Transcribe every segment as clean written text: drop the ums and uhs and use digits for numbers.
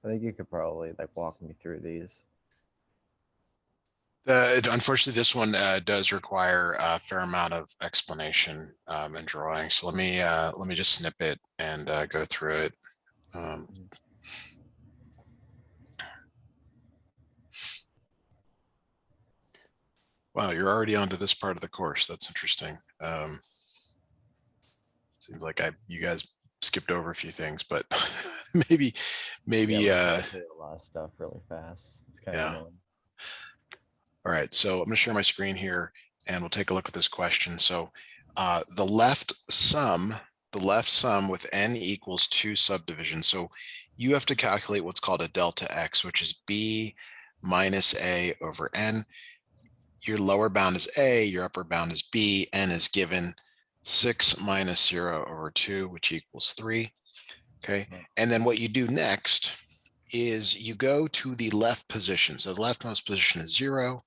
I think you could probably like walk me through these. Unfortunately, this one does require a fair amount of explanation and drawing. So let me just snip it and go through it. Wow, you're already onto this part of the course. That's interesting. Seems like you guys skipped over a few things, but maybe Yeah, we did a lot of stuff really fast. It's kind of yeah. annoying. All right, so I'm going to share my screen here and we'll take a look at this question. So the left sum with n equals 2 subdivisions. So you have to calculate what's called a delta x, which is b minus a over n. Your lower bound is a, your upper bound is b, n is given 6 minus 0 over 2, which equals 3. Okay, and then what you do next is you go to the left position. So the leftmost position is 0.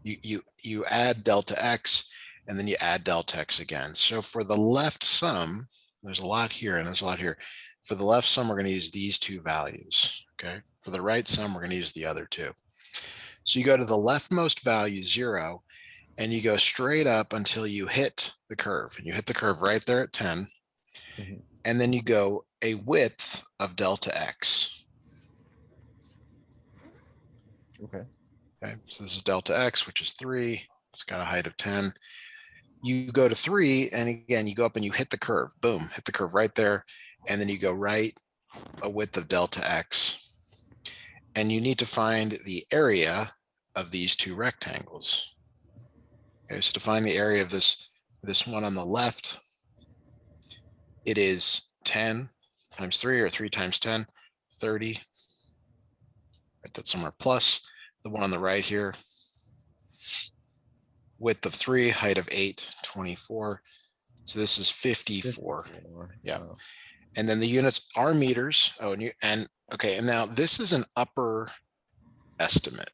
You add delta x, and then you add delta x again. So for the left sum, there's a lot here and there's a lot here. For the left sum, we're going to use these two values. Okay, for the right sum, we're going to use the other two. So you go to the leftmost value, 0, and you go straight up until you hit the curve. And you hit the curve right there at 10. Mhm. And then you go a width of delta x. Okay. Okay, so this is delta x, which is 3. It's got a height of 10. You go to 3, and again, you go up and you hit the curve. Boom, hit the curve right there. And then you go right a width of delta x. And you need to find the area of these two rectangles. Okay, so to find the area of this one on the left, it is 10 times 3, or 3 times 10, 30. Right, that's somewhere plus. The one on the right here, width of 3, height of 8, 24. So this is 54. 54. Yeah. Oh. And then the units are meters. Oh, and okay, and now this is an upper estimate.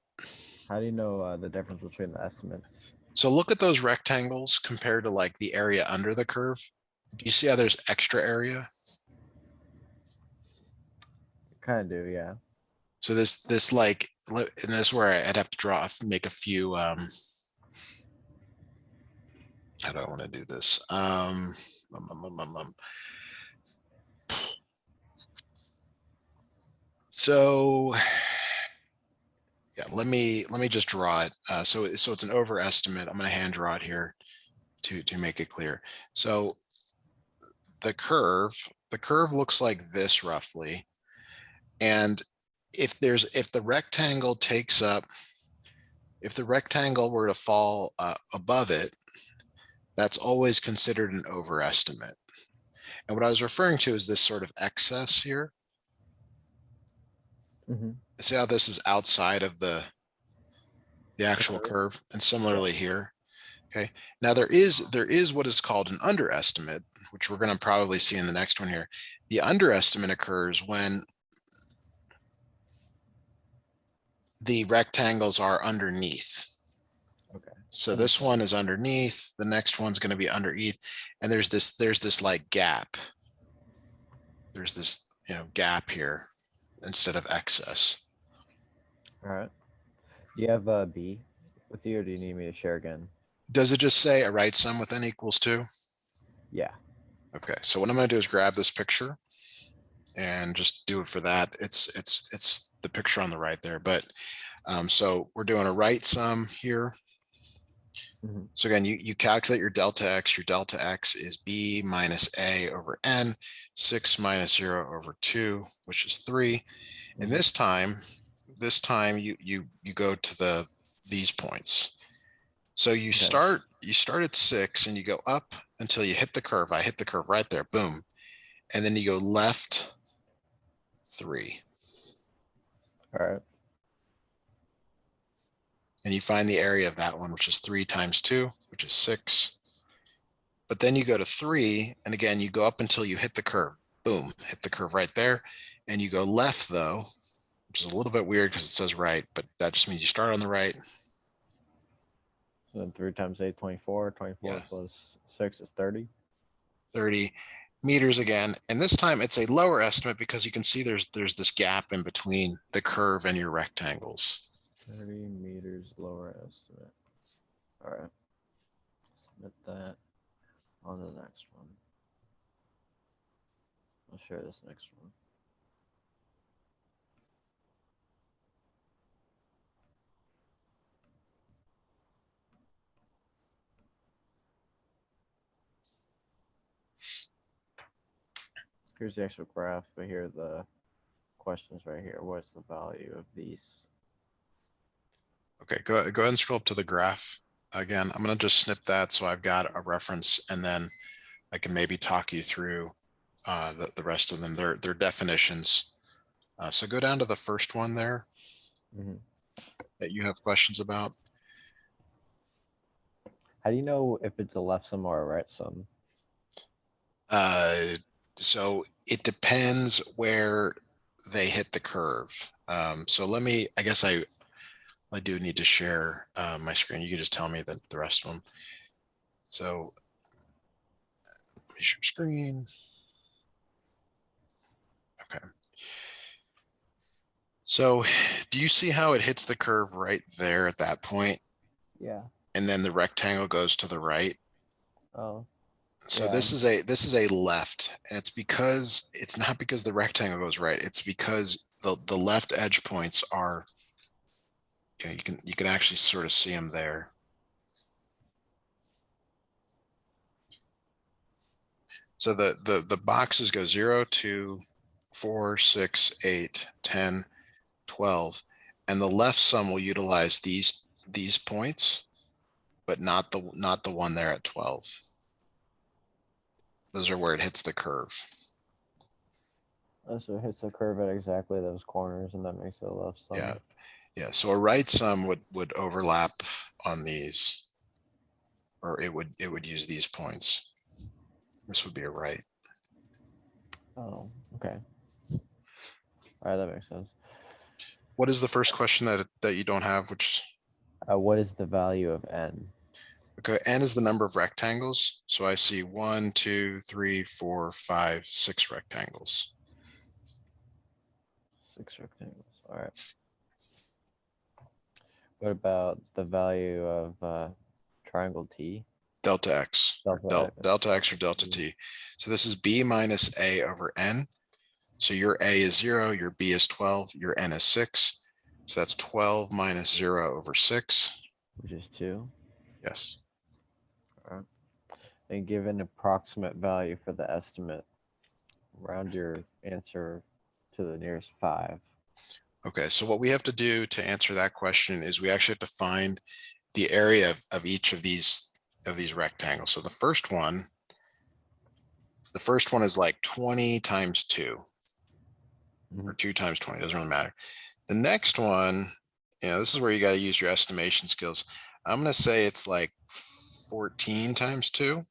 How do you know the difference between the estimates? So look at those rectangles compared to like the area under the curve. Do you see how there's extra area? Kind of do, yeah. So this like, and this is where I'd have to make a few. How do I want to do this? So yeah, let me just draw it. So it's an overestimate. I'm going to hand draw it here to make it clear. So the curve looks like this roughly, and if the rectangle takes up, if the rectangle were to fall above it, that's always considered an overestimate. And what I was referring to is this sort of excess here. Mm-hmm. See how this is outside of the actual curve, and similarly here. Okay, now there is what is called an underestimate, which we're going to probably see in the next one here. The underestimate occurs when the rectangles are underneath. Okay. So this one is underneath, the next one's going to be underneath, and there's this like gap. There's this, gap here instead of excess. All right. Do you have B with you, or do you need me to share again? Does it just say a right sum with n equals 2? Yeah. Okay, so what I'm going to do is grab this picture and just do it for that. It's the picture on the right there, but so we're doing a right sum here. Mm-hmm. So again, you calculate your delta x. Your delta x is b minus a over n, 6 minus 0 over 2, which is 3. Mm-hmm. And this time you go to these points. So you start at 6 and you go up until you hit the curve. I hit the curve right there, boom. And then you go left 3. All right. And you find the area of that one, which is 3 times 2, which is 6. But then you go to 3, and again, you go up until you hit the curve. Boom, hit the curve right there. And you go left, though, which is a little bit weird because it says right, but that just means you start on the right. So then 3 times 8, 24. 24 plus 6 is 30. 30. meters again, and this time it's a lower estimate because you can see there's this gap in between the curve and your rectangles. 30 meters lower estimate. All right. Submit that on to the next one. I'll share this next one. Here's the actual graph, but here are the questions right here. What's the value of these? Okay, go ahead and scroll up to the graph. Again, I'm going to just snip that so I've got a reference, and then I can maybe talk you through the rest of them. They're definitions. So go down to the first one there that you have questions about. How do you know if it's a left sum or a right sum? So it depends where they hit the curve. So let me, I guess I do need to share my screen. You can just tell me the rest of them. So let me share screen. Okay. So do you see how it hits the curve right there at that point? Yeah. And then the rectangle goes to the right. Oh. So Yeah. this is a left, and it's not because the rectangle goes right. It's because the left edge points are, you can actually sort of see them there. So the boxes go 0, 2, 4, 6, 8, 10, 12, and the left sum will utilize these points, but not the one there at 12. Those are where it hits the curve. Oh, so it hits the curve at exactly those corners, and that makes it a left sum. Yeah. Yeah. So a right sum would overlap on these, or it would use these points. This would be a right. Oh, okay. All right, that makes sense. What is the first question that you don't have? Which What is the value of n? okay, n is the number of rectangles. So I see 1, 2, 3, 4, 5, 6 rectangles. 6 rectangles. All right. What about the value of triangle T? Delta x, Delta X. delta x or delta t. So this is b minus a over n. So your a is 0, your b is 12, your n is 6. So that's 12 minus 0 over 6. Which is 2. Yes. All right. And give an approximate value for the estimate. Round your answer to the nearest 5. Okay, so what we have to do to answer that question is we actually have to find the area of each of these rectangles. So the first one is like 20 times 2, or 2 times 20, doesn't really matter. The next one, this is where you got to use your estimation skills. I'm going to say it's like 14 times 2.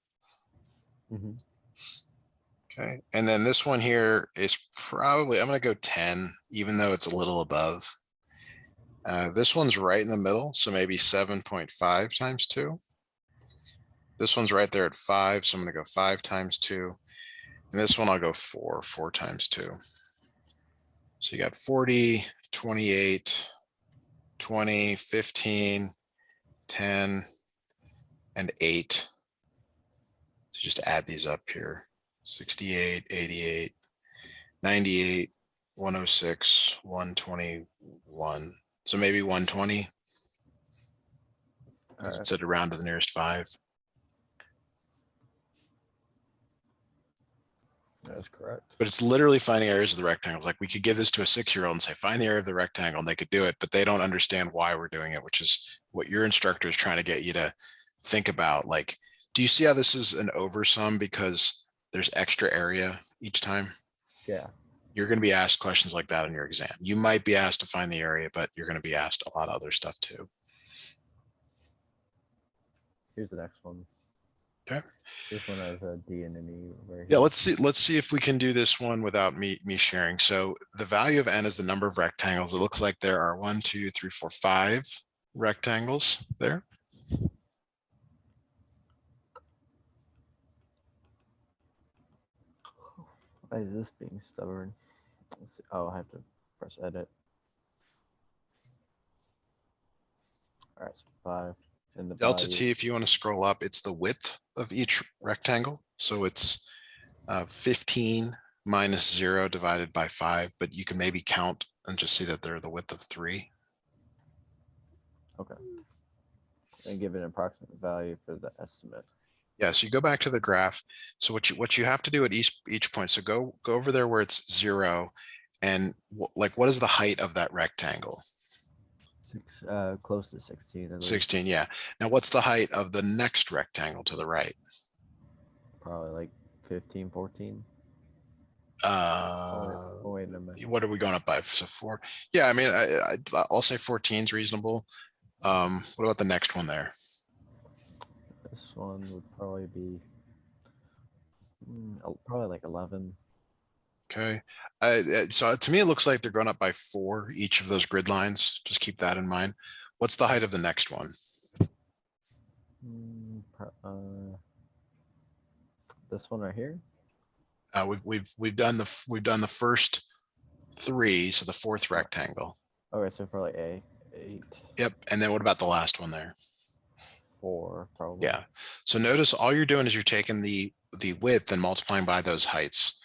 Okay, and then this one here is probably, I'm going to go 10, even though it's a little above. This one's right in the middle, so maybe 7.5 times 2. This one's right there at 5, so I'm going to go 5 times 2. And this one I'll go 4 times 2. So you got 40, 28, 20, 15, 10, and 8. So just add these up here. 68, 88, 98, 106, 121. So maybe 120. Set it around to the nearest 5. That's correct. But it's literally finding areas of the rectangles. Like we could give this to a 6-year-old and say, find the area of the rectangle, and they could do it, but they don't understand why we're doing it, which is what your instructor is trying to get you to think about. Like, do you see how this is an oversum because there's extra area each time? Yeah. You're going to be asked questions like that in your exam. You might be asked to find the area, but you're going to be asked a lot of other stuff too. Here's the next one. Okay. This one has a D and an E. Right Yeah, let's see if we can do this one without me sharing. So the value of n is the number of rectangles. It looks like there are 1, 2, 3, 4, 5 rectangles there. Why is this being stubborn? Let's see. Oh, I have to press edit. All right, so 5 in the Delta value. T, if you want to scroll up, it's the width of each rectangle. So it's 15 minus 0 divided by 5, but you can maybe count and just see that they're the width of 3. Okay. And give an approximate value for the estimate. Yeah, so you go back to the graph. So what you have to do at each point, so go over there where it's 0, and like what is the height of that rectangle? Close to 16. At least. 16, yeah. Now what's the height of the next rectangle to the right? Probably like 15, 14. Wait, never mind. What are we going up by? So 4. Yeah, I mean, I'll say 14 is reasonable. What about the next one there? This one would probably be probably like 11. Okay. So to me, it looks like they're going up by 4 each of those grid lines. Just keep that in mind. What's the height of the next one? This one right here. We've done the first 3, so the 4th rectangle. Okay, so probably 8. Yep. And then what about the last one there? 4 probably. Yeah. So notice all you're doing is you're taking the width and multiplying by those heights.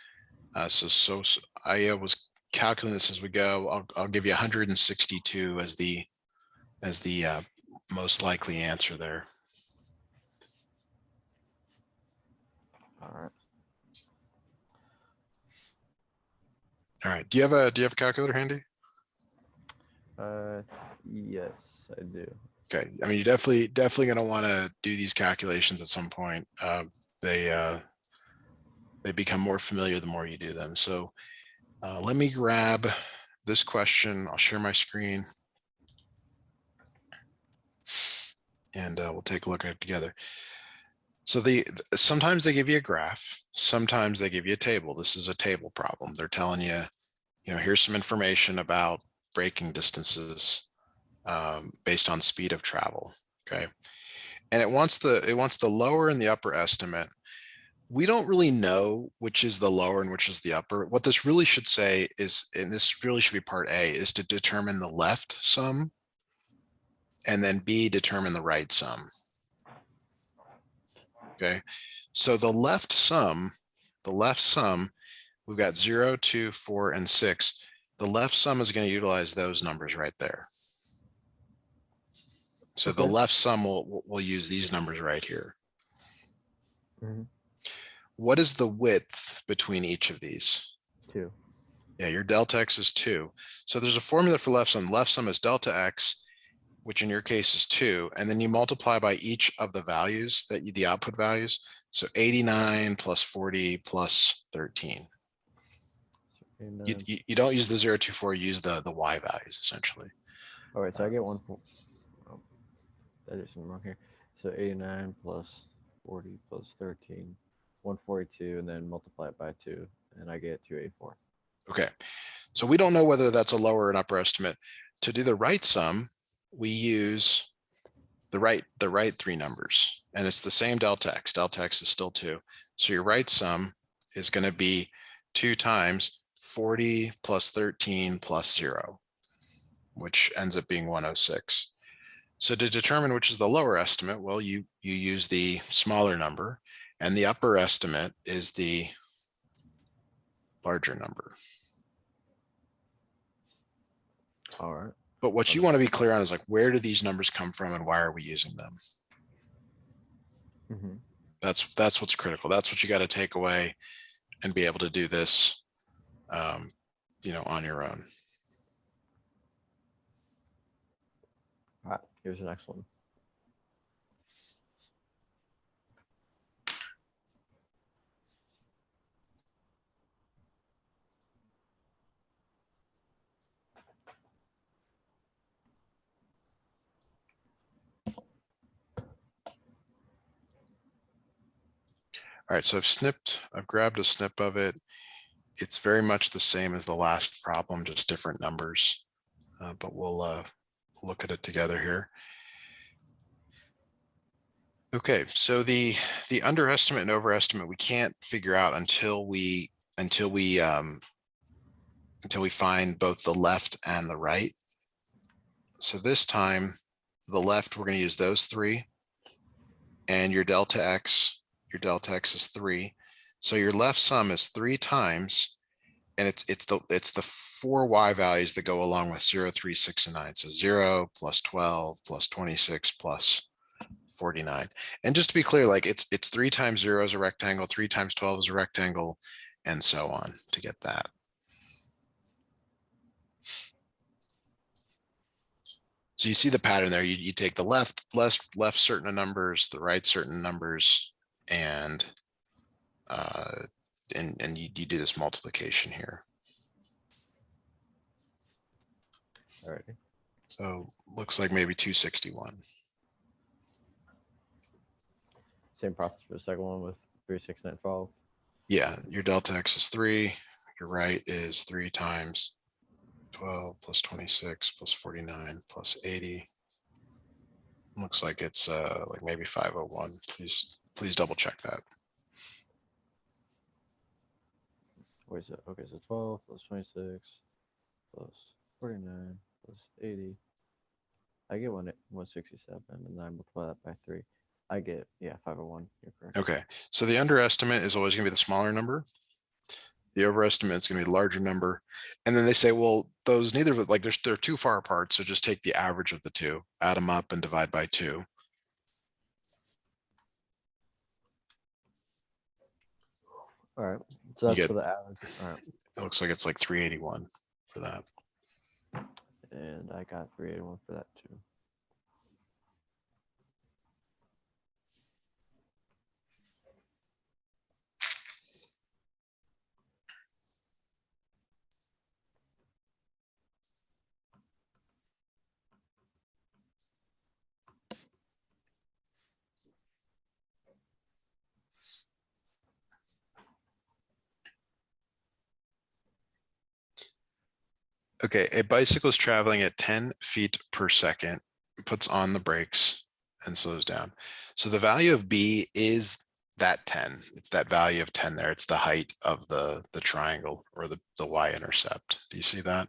So I was calculating this as we go. I'll give you 162 as the most likely answer there. All right. All right. Do you have a calculator handy? Yes, I do. Okay. I mean, you're definitely going to want to do these calculations at some point. They become more familiar the more you do them. So let me grab this question. I'll share my screen. And we'll take a look at it together. So sometimes they give you a graph. Sometimes they give you a table. This is a table problem. They're telling you, here's some information about braking distances based on speed of travel. Okay. And it wants the lower and the upper estimate. We don't really know which is the lower and which is the upper. What this really should say is, and this really should be part A, is to determine the left sum, and then B, determine the right sum. Okay, so the left sum, we've got 0, 2, 4, and 6. The left sum is going to utilize those numbers right there. So the left sum will use these numbers right here. Mm-hmm. What is the width between each of these? 2. Yeah, your delta x is 2. So there's a formula for left sum. Left sum is delta x, which in your case is 2. And then you multiply by each of the values, the output values. So 89 plus 40 plus 13. You don't use the 0, 2, 4, you use the y values essentially. All right, so I get 1. That is something wrong here. So 89 plus 40 plus 13, 142, and then multiply it by 2, and I get 284. Okay, so we don't know whether that's a lower or upper estimate. To do the right sum, we use the right 3 numbers, and it's the same delta x. Delta x is still 2. So your right sum is going to be 2 times 40 plus 13 plus 0, which ends up being 106. So to determine which is the lower estimate, well, you use the smaller number, and the upper estimate is the larger number. All right. But what you want to be clear on is like, where do these numbers come from and why are we using them? Mm-hmm. That's what's critical. That's what you got to take away and be able to do this, on your own. All right, here's the next one. All right, so I've grabbed a snip of it. It's very much the same as the last problem, just different numbers, but we'll look at it together here. Okay, so the underestimate and overestimate we can't figure out until we until we find both the left and the right. So this time, the left, we're going to use those three, and your delta x is 3. So your left sum is 3 times, and it's the 4 y values that go along with 0, 3, 6, and 9. So 0 plus 12 plus 26 plus 49. And just to be clear, like it's 3 times 0 is a rectangle, 3 times 12 is a rectangle, and so on to get that. So you see the pattern there. You take the left certain numbers, the right certain numbers, and you do this multiplication here. All right. So looks like maybe 261. Same process for the second one with 3, 6, 9, 12. Yeah, your delta x is 3. Your right is 3 times 12 plus 26 plus 49 plus 80. Looks like it's like maybe 501. Please double check that. Where is it? Okay, so 12 plus 26 plus 49 plus 80. I get 167, and then I multiply that by 3. I get, yeah, 501. You're correct. Okay, so the underestimate is always going to be the smaller number. The overestimate is going to be the larger number. And then they say, well, those neither of it, like they're too far apart. So just take the average of the two, add them up and divide by 2. All right. So that's get- for the average. All right. It looks like it's like 381 for that. And I got 381 for that too. Okay, a bicycle is traveling at 10 feet per second, puts on the brakes and slows down. So the value of B is that 10. It's that value of 10 there. It's the height of the triangle or the y-intercept. Do you see that?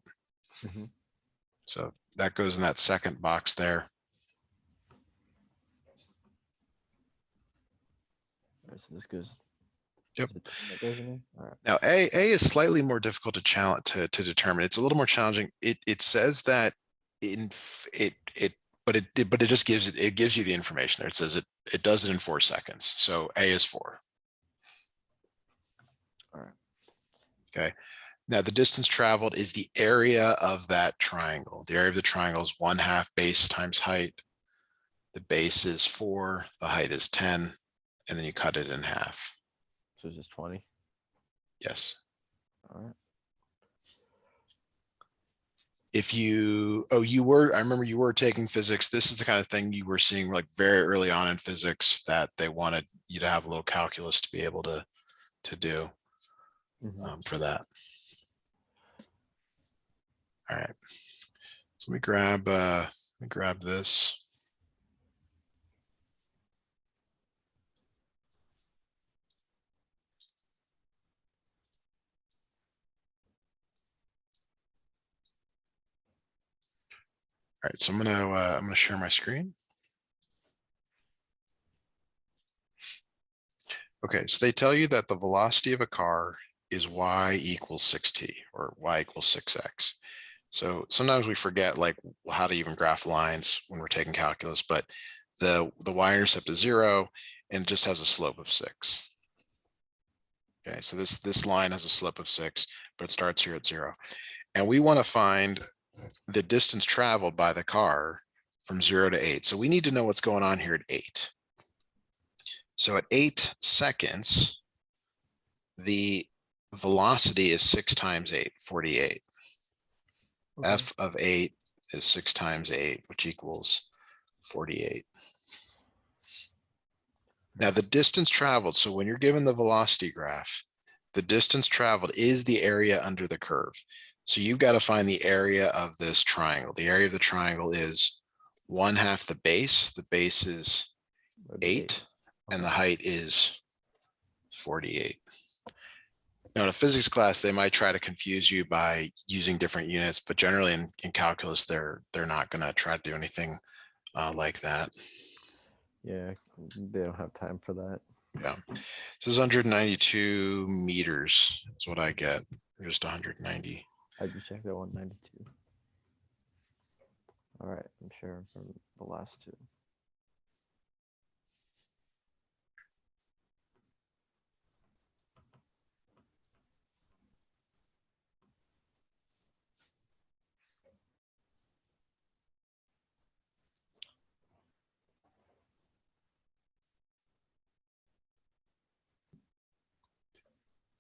Mm-hmm. So that goes in that second box there. All right, so this goes. Yep. That goes in there? All right. Now, A is slightly more difficult to determine. It's a little more challenging. It says that but it just gives you the information there. It says it does it in 4 seconds. So A is 4. All right. Okay. Now the distance traveled is the area of that triangle. The area of the triangle is 1/2 base times height. The base is 4, the height is 10, and then you cut it in half. So it's just 20. Yes. All right. If I remember you were taking physics. This is the kind of thing you were seeing like very early on in physics that they wanted you to have a little calculus to be able to do for that. All right. So let me grab this. All right, so I'm gonna share my screen. Okay, so they tell you that the velocity of a car is y equals 6t or y equals 6x. So sometimes we forget like how to even graph lines when we're taking calculus, but the y-intercept is 0 and it just has a slope of 6. Okay, so this line has a slope of 6, but it starts here at 0. And we want to find the distance traveled by the car from 0 to 8. So we need to know what's going on here at 8. So at 8 seconds, the velocity is 6 times 8, 48. Okay. F of 8 is 6 times 8, which equals 48. Now the distance traveled, so when you're given the velocity graph, the distance traveled is the area under the curve. So you've got to find the area of this triangle. The area of the triangle is 1/2 the base. The base is 8, and the height is 48. Now, in a physics class, they might try to confuse you by using different units, but generally in calculus, they're not going to try to do anything like that. Yeah, they don't have time for that. Yeah. This is 192 meters is what I get, or just 190. I just checked that 192. All right, I'm sharing from the last two.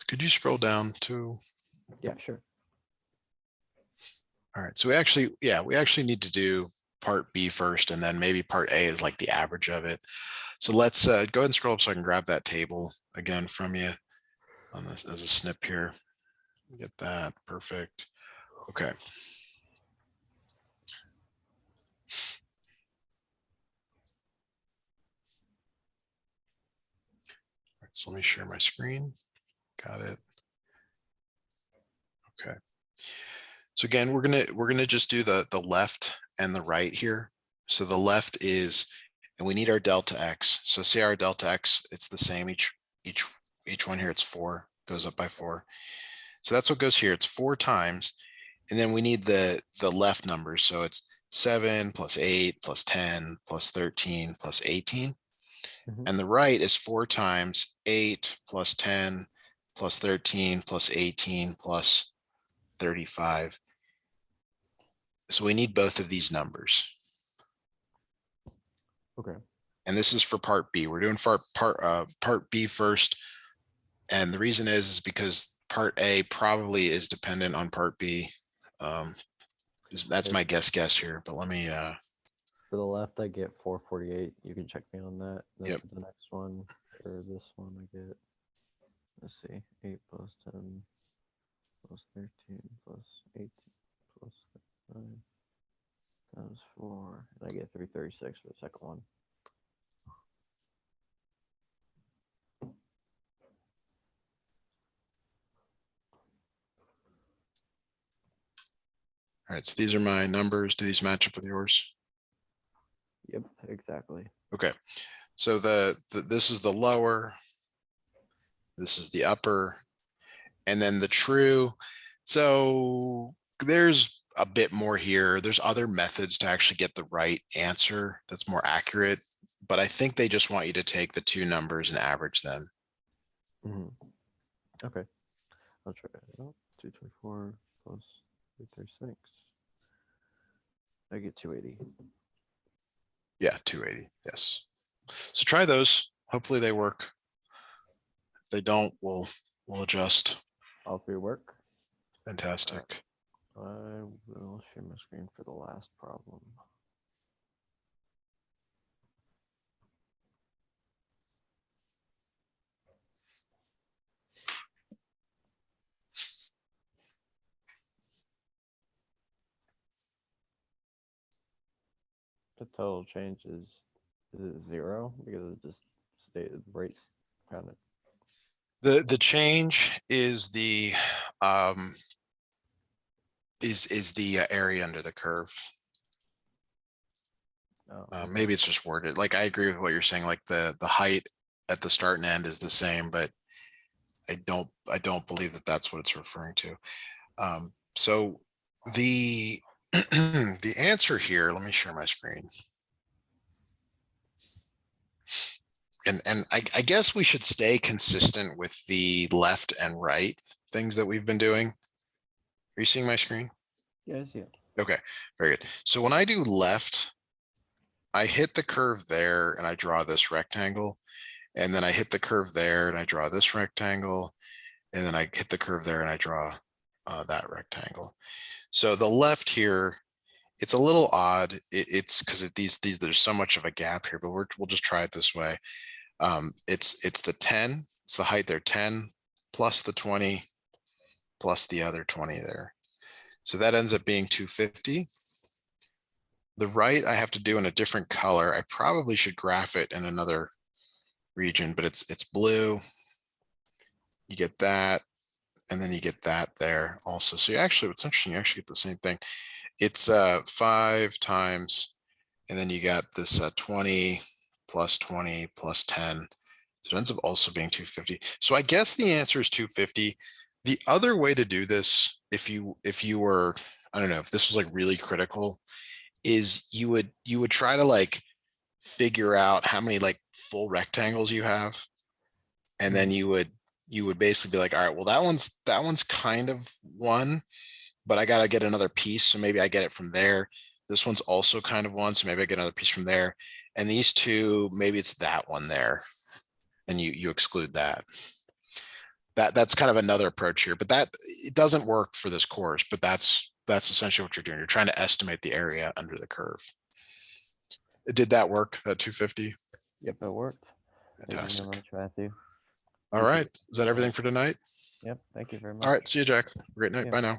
Could you scroll down to? Yeah, sure. All right, so we actually need to do part B first, and then maybe part A is like the average of it. So let's go ahead and scroll up so I can grab that table again from you on this as a snip here. Get that, perfect. Okay. All right, so let me share my screen. Got it. Okay. So again, we're gonna just do the left and the right here. So the left is, and we need our delta x. So see our delta x, it's the same each one here. It's 4, goes up by 4. So that's what goes here. It's 4 times, and then we need the left numbers. So it's 7 plus 8 plus 10 plus 13 plus 18. And the right is 4 times 8 plus 10 plus 13 plus 18 plus 35. So we need both of these numbers. Okay. And this is for part B. We're doing part B first. And the reason is because part A probably is dependent on part B. That's my guess here, but let me. For the left, I get 448. You can check me on that. Then Yep. for the next one, or this one, I get, let's see, 8 plus 10 plus 13 plus 18 plus 9 times 4. And I get 336 for the second one. All right, so these are my numbers. Do these match up with yours? Yep, exactly. Okay, so this is the lower, this is the upper, and then the true. So there's a bit more here. There's other methods to actually get the right answer that's more accurate, but I think they just want you to take the 2 numbers and average them. Okay, I'll try it out. 224 plus 336. I get 280. Yeah, 280. Yes. So try those. Hopefully they work. If they don't, we'll adjust. All 3 work? Fantastic. I will share my screen for the last problem. The total change is it 0 because it just stayed rates kind of. The change is the is the area under the curve. Oh, okay. Maybe it's just worded. Like I agree with what you're saying. Like the height at the start and end is the same, but I don't believe that that's what it's referring to. So the the answer here. Let me share my screen. And I guess we should stay consistent with the left and right things that we've been doing. Are you seeing my screen? Yeah, I see it. Okay, very good. So when I do left, I hit the curve there and I draw this rectangle. And then I hit the curve there and I draw this rectangle. And then I hit the curve there and I draw that rectangle. So the left here, it's a little odd. It's because there's so much of a gap here, but we'll just try it this way. It's the 10, it's the height there, 10 plus the 20 plus the other 20 there. So that ends up being 250. The right I have to do in a different color. I probably should graph it in another region, but it's blue. You get that. And then you get that there also. So you actually, what's interesting, you actually get the same thing. It's 5 times, and then you got this 20 plus 20 plus 10. So it ends up also being 250. So I guess the answer is 250. The other way to do this, if you were, I don't know, if this was like really critical, is you would try to like figure out how many like full rectangles you have. And then you would basically be like, all right, well, that one's kind of one, but I got to get another piece. So maybe I get it from there. This one's also kind of one. So maybe I get another piece from there. And these two, maybe it's that one there. And you exclude that. That's kind of another approach here, but that it doesn't work for this course, but that's essentially what you're doing. You're trying to estimate the area under the curve. Did that work, that 250? Yep, it worked. Fantastic. Thank you very much, Matthew. All right. Is that everything for tonight? Yep. Thank you very much. All right. See you, Jack. Great night. Yeah. Bye now.